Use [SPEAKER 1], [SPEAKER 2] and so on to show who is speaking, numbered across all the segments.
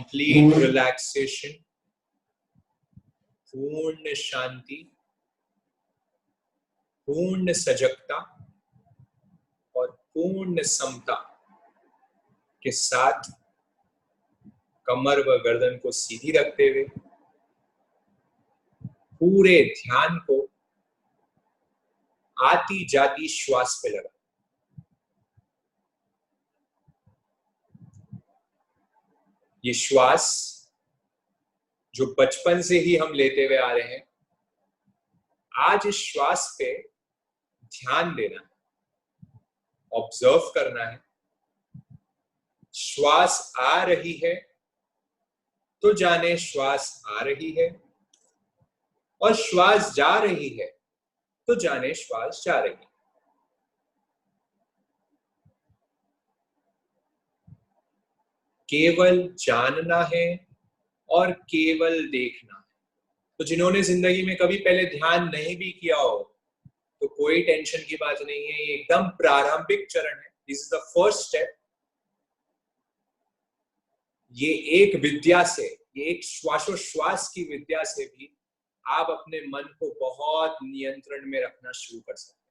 [SPEAKER 1] Complete relaxation, पूर्ण शांति, पूर्ण सजगता और पूर्ण समता के साथ कमर व गर्दन को सीधी रखते हुए पूरे ध्यान को आती जाती श्वास पे लगा। ये श्वास जो बचपन से ही हम लेते हुए आ रहे हैं, आज इस श्वास पे ध्यान देना है, ऑब्जर्व करना है। श्वास आ रही है तो जाने श्वास आ रही है, और श्वास जा रही है तो जाने श्वास जा रही है। केवल जानना है और केवल देखना है। तो जिन्होंने जिंदगी में कभी पहले ध्यान नहीं भी किया हो तो कोई टेंशन की बात नहीं है, ये एकदम प्रारंभिक चरण है। This is the first step. ये एक विद्या से, ये एक श्वासोश्वास की विद्या से भी आप अपने मन को बहुत नियंत्रण में रखना शुरू कर सकते हैं।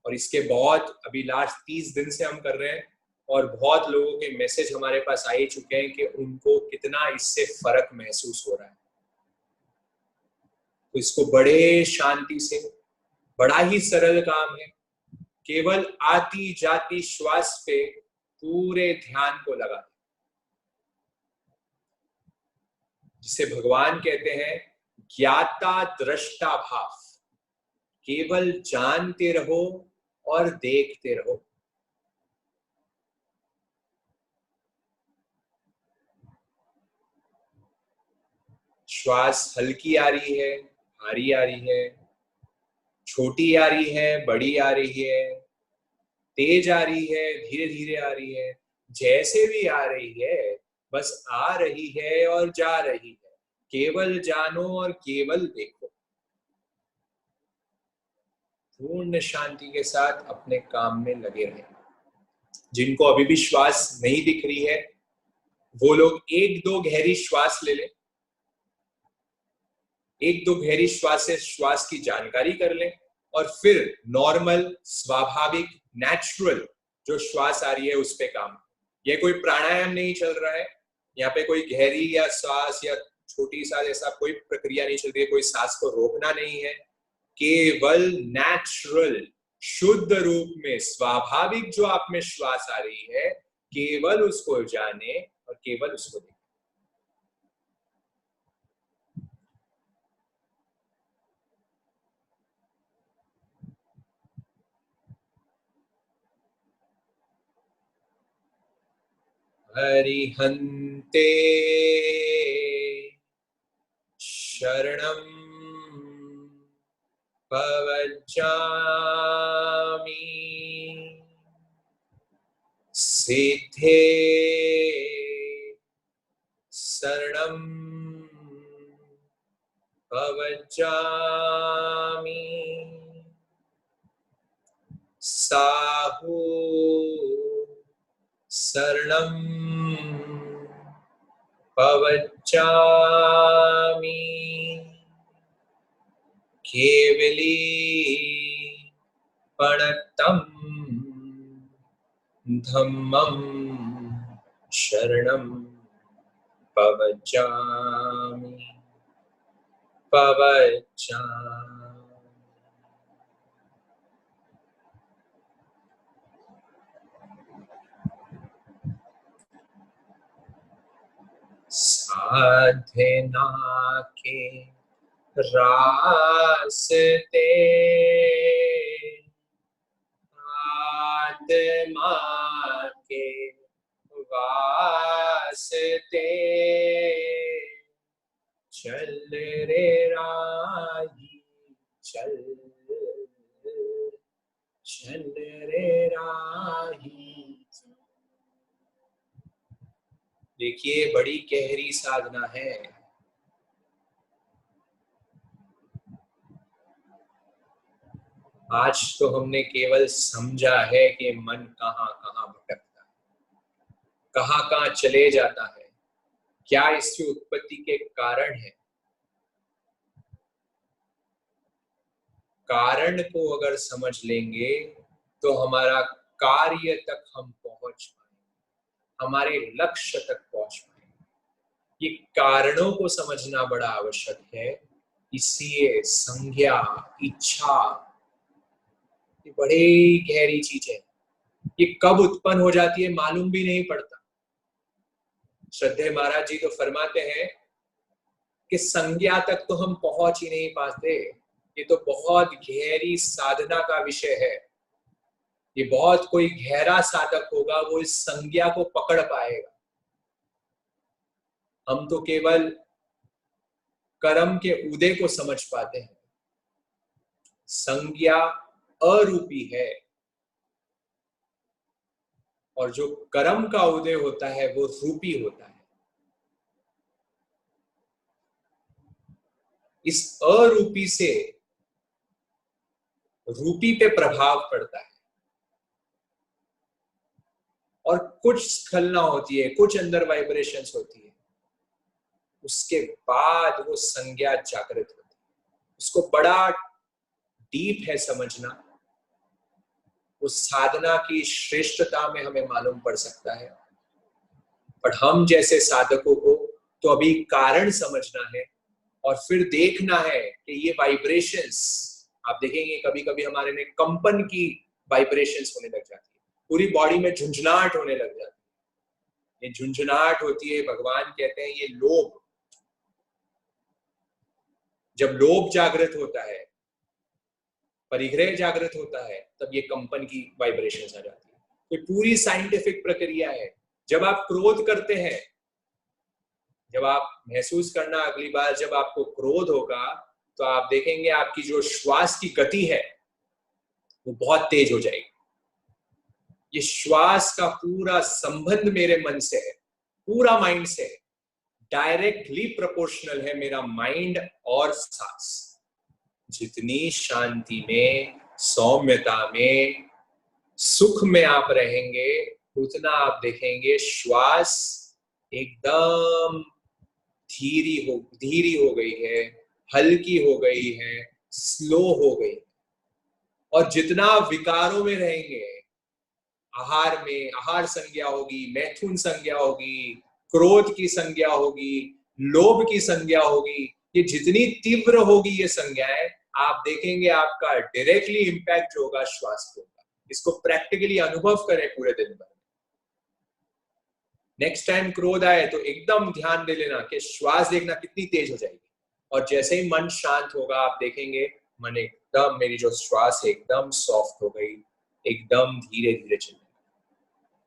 [SPEAKER 1] और इसके बहुत अभी लास्ट 30 दिन से हम कर रहे हैं, और बहुत लोगों के मैसेज हमारे पास आ ही चुके हैं कि उनको कितना इससे फर्क महसूस हो रहा है। तो इसको बड़े शांति से, बड़ा ही सरल काम है, केवल आती जाती श्वास पे पूरे ध्यान को लगा, जिसे भगवान कहते हैं ज्ञाता दृष्टा भाव। केवल जानते रहो और देखते रहो। श्वास हल्की आ रही है, भारी आ रही है, छोटी आ रही है, बड़ी आ रही है, तेज आ रही है, धीरे धीरे आ रही है, जैसे भी आ रही है, बस आ रही है और जा रही है। केवल जानो और केवल देखो। पूर्ण शांति के साथ अपने काम में लगे रहें। जिनको अभी भी श्वास नहीं दिख रही है, वो लोग 1-2 गहरी श्वास ले लें। 1-2 गहरी श्वास से श्वास की जानकारी कर लें, और फिर नॉर्मल, स्वाभाविक, नेचुरल जो श्वास आ रही है उस पे काम। ये कोई प्राणायाम नहीं चल रहा है, यहाँ पे कोई गहरी या सांस या छोटी सांस ऐसा कोई प्रक्रिया नहीं चल रही है, कोई सांस को रोकना नहीं है। केवल नेचुरल, शुद्ध रूप में, स्वाभाविक जो आप में श्वास आ रही है, केवल उसको जाने और केवल उसको देखें। हरिहन्ते शरणं पवज्जामि, सिद्धे शरणं पवज्जामि, साहू शरणं पवज्जामि, केवली पणतं धम्मं शरणं पवज्जामि, पवज्जामि। साधना के रास्ते आत्मा के वास्ते चल रे राही, चल चल रे राही। देखिए, बड़ी गहरी साधना है। आज तो हमने केवल समझा है कि मन कहाँ कहाँ भटकता है, कहाँ कहाँ चले जाता है, क्या इसकी उत्पत्ति के कारण है। कारण को अगर समझ लेंगे तो हमारा कार्य तक हम पहुंच पाएंगे, हमारे लक्ष्य तक पहुंच पाएंगे। ये कारणों को समझना बड़ा आवश्यक है। इसलिए संज्ञा, इच्छा, ये बड़ी गहरी चीज है। ये कब उत्पन्न हो जाती है मालूम भी नहीं पड़ता। श्रद्धेय महाराज जी तो फरमाते हैं कि संज्ञा तक तो हम पहुंच ही नहीं पाते। ये तो बहुत गहरी साधना का विषय है। ये बहुत कोई गहरा साधक होगा वो इस संज्ञा को पकड़ पाएगा। हम तो केवल कर्म के उदय को समझ पाते हैं। संज्ञा अरूपी है और जो कर्म का उदय होता है वो रूपी होता है। इस अरूपी से रूपी पे प्रभाव पड़ता है और कुछ स्खलना होती है, कुछ अंदर वाइब्रेशंस होती है, उसके बाद वो संज्ञा जागृत होती है। उसको बड़ा डीप है समझना। उस साधना की श्रेष्ठता में हमें मालूम पड़ सकता है। पर हम जैसे साधकों को तो अभी कारण समझना है और फिर देखना है कि ये वाइब्रेशंस, आप देखेंगे कभी कभी हमारे में कंपन की वाइब्रेशंस होने लग जाती है, पूरी बॉडी में झुंझुनाहट होने लग जाती है। ये झुंझुनाहट होती है, भगवान कहते हैं ये लोभ। जब लोभ जागृत होता है, परिग्रह जागृत होता है, तब ये कंपन की वाइब्रेशंस आ जाती है। तो पूरी साइंटिफिक प्रक्रिया है। जब आप क्रोध करते हैं, जब आप महसूस करना अगली बार जब आपको क्रोध होगा तो आप देखेंगे आपकी जो श्वास की गति है वो बहुत तेज हो जाएगी। ये श्वास का पूरा संबंध मेरे मन से है, पूरा माइंड से है, डायरेक्टली प्रोपोर्शनल है मेरा माइंड और सांस। जितनी शांति में, सौम्यता में, सुख में आप रहेंगे उतना आप देखेंगे श्वास एकदम धीरी हो गई है, हल्की हो गई है, स्लो हो गई। और जितना विकारों में रहेंगे, आहार में आहार संज्ञा होगी, मैथुन संज्ञा होगी, क्रोध की संज्ञा होगी, लोभ की संज्ञा होगी, ये जितनी तीव्र होगी ये संज्ञाएं, आप देखेंगे आपका डायरेक्टली इंपैक्ट होगा श्वास पे। इसको प्रैक्टिकली अनुभव करें पूरे दिन भर। नेक्स्ट टाइम क्रोध आए तो एकदम ध्यान दे लेना कि श्वास देखना कितनी तेज हो जाएगी। और जैसे ही मन शांत होगा आप देखेंगे मन एकदम, मेरी जो श्वास है एकदम सॉफ्ट हो गई, एकदम धीरे धीरे चल रही।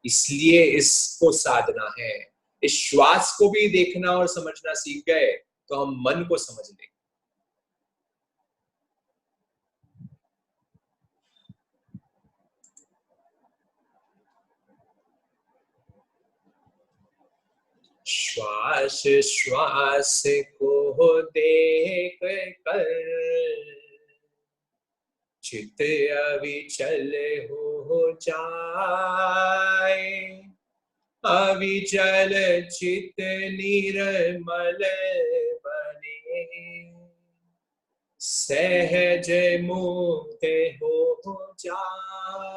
[SPEAKER 1] इसलिए इसको साधना है। इस श्वास को भी देखना और समझना सीख गए तो हम मन को समझ लेंगे। श्वास श्वास को देख कर चित अविचल हो जाए, अविचल चित निर्मल बने, सहज मुक्त हो जाए।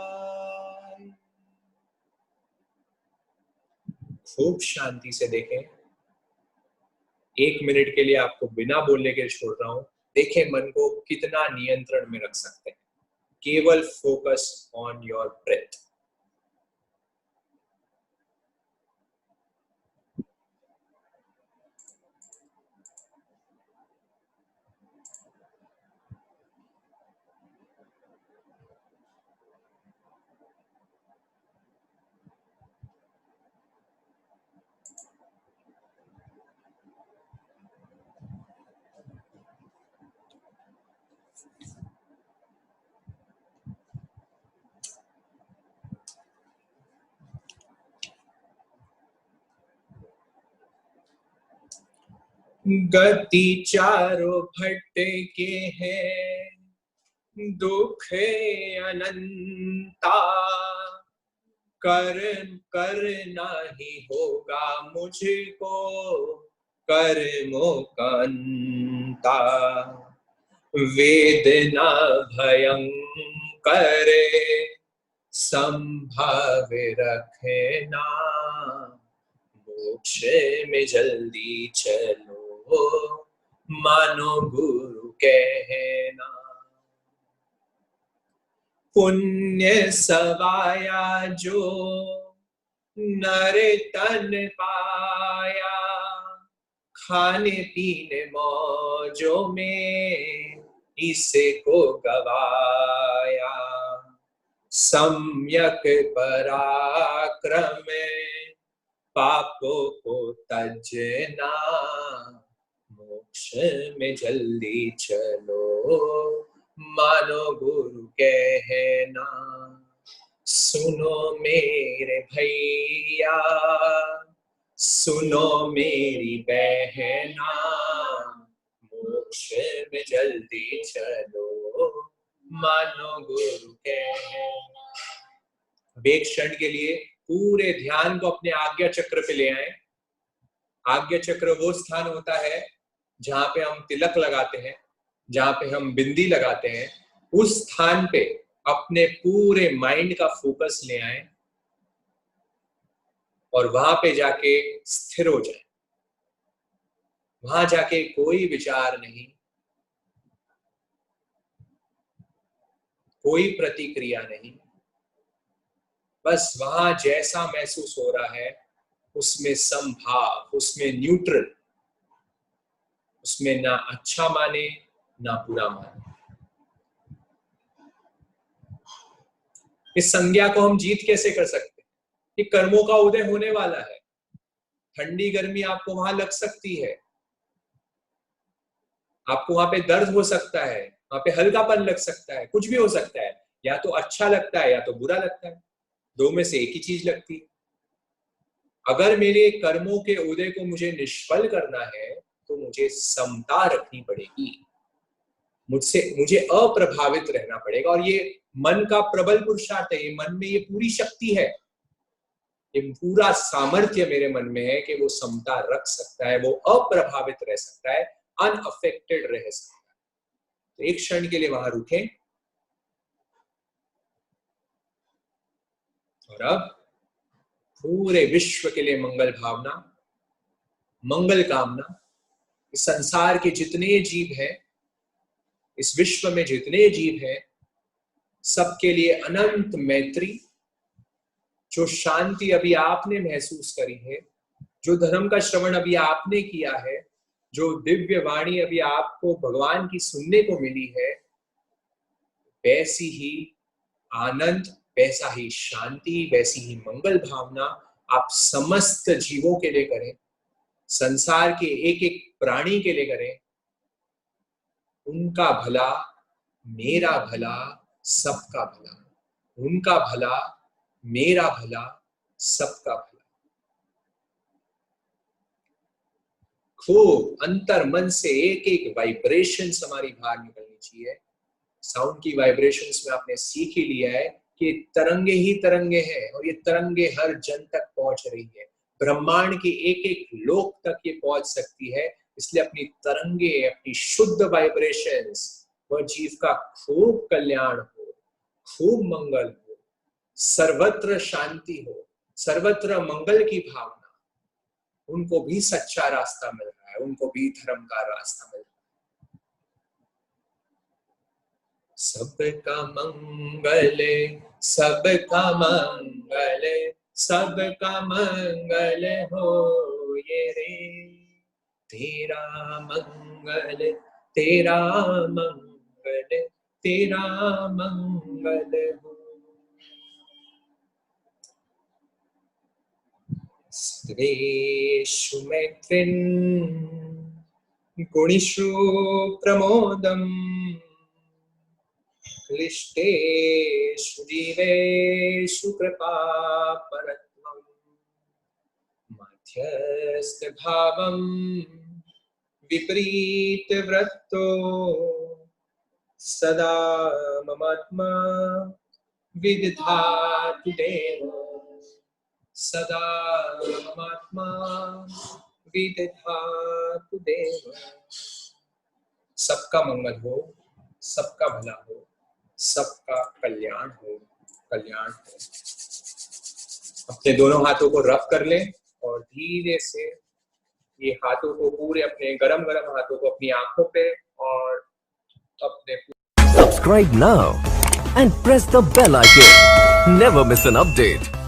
[SPEAKER 1] खूब शांति से देखें। 1 मिनट के लिए आपको बिना बोलने के छोड़ रहा हूं। देखें मन को कितना नियंत्रण में रख सकते हैं। केवल फोकस ऑन योर ब्रेथ। गति चारों भटके हैं, दुख अनंता, कर्म करना ही होगा मुझको कर्मों का अंता, वेदना भयंकर संभाव रखना, मोक्ष में जल्दी चलो मानो गुरु कहना। पुण्य सवाया जो नर तन पाया, खाने पीने मौजों में इसे को गवाया, सम्यक पराक्रम पापों को तजना, मोक्ष में जल्दी चलो मानो गुरु कहना। सुनो मेरे भैया सुनो मेरी बहना, मोक्ष में जल्दी चलो मानो गुरु कहना। अब एक क्षण के लिए पूरे ध्यान को अपने आज्ञा चक्र पे ले आए। आज्ञा चक्र वो स्थान होता है जहां पे हम तिलक लगाते हैं, जहां पे हम बिंदी लगाते हैं। उस स्थान पे अपने पूरे माइंड का फोकस ले आए और वहां पे जाके स्थिर हो जाए। वहां जाके कोई विचार नहीं, कोई प्रतिक्रिया नहीं, बस वहां जैसा महसूस हो रहा है उसमें समभाव, उसमें न्यूट्रल, उसमें ना अच्छा माने ना बुरा माने। इस संज्ञा को हम जीत कैसे कर सकते हैं? कि कर्मों का उदय होने वाला है। ठंडी गर्मी आपको वहां लग सकती है, आपको वहां पे दर्द हो सकता है, वहां पे हल्कापन लग सकता है, कुछ भी हो सकता है। या तो अच्छा लगता है या तो बुरा लगता है, दो में से एक ही चीज लगती है। अगर मेरे कर्मों के उदय को मुझे निष्फल करना है तो मुझे समता रखनी पड़ेगी, मुझे अप्रभावित रहना पड़ेगा। और ये मन का प्रबल पुरुषार्थ है, ये मन में ये पूरी शक्ति है, ये पूरा सामर्थ्य मेरे मन में है कि वो समता रख सकता है, वो अप्रभावित रह सकता है, अनअफेक्टेड रह सकता है। तो एक क्षण के लिए वहां रुकें और अब पूरे विश्व के लिए मंगल भावना, मंगल कामना। इस संसार के जितने जीव हैं, इस विश्व में जितने जीव हैं, सबके लिए अनंत मैत्री। जो शांति अभी आपने महसूस करी है, जो धर्म का श्रवण अभी आपने किया है, जो दिव्य वाणी अभी आपको भगवान की सुनने को मिली है, वैसी ही आनंद, वैसा ही शांति, वैसी ही मंगल भावना आप समस्त जीवों के लिए करें, संसार के एक एक प्राणी के लिए करें। उनका भला मेरा भला सबका भला, उनका भला मेरा भला सबका भला। खूब अंतर मन से एक एक वाइब्रेशंस हमारी बाहर निकलनी चाहिए। साउंड की वाइब्रेशंस में आपने सीख ही लिया है कि तरंगे ही तरंगे हैं और ये तरंगे हर जन तक पहुंच रही है। ब्रह्मांड के एक एक लोक तक ये पहुंच सकती है। इसलिए अपनी तरंगे, अपनी शुद्ध वाइब्रेशंस, वह जीव का खूब कल्याण हो, खूब मंगल हो, सर्वत्र शांति हो, सर्वत्र मंगल की भावना। उनको भी सच्चा रास्ता मिल रहा है, उनको भी धर्म का रास्ता मिल रहा है। सबका मंगल, सबका मंगल, सबका मंगल हो ये रे, तेरा मंगल, तेरा मंगल, तेरा मंगल हो। सर्वेषु मैत्रिन् गुणिषु प्रमोदम्, क्लिष्टेषु जीवेषु कृपापरत्वम्, मध्यस्थभावं विपरीतवृत्तो सदा ममात्मा विदधातु देवो सदा ममात्मा विदधातु देव। सबका मंगल हो, सबका भला हो, सबका कल्याण हो, कल्याण हो। अपने दोनों हाथों को रब कर लें और धीरे से ये हाथों को पूरे अपने गरम गरम हाथों को अपनी आंखों पे और अपने
[SPEAKER 2] Subscribe now and press the bell icon. Never miss an update.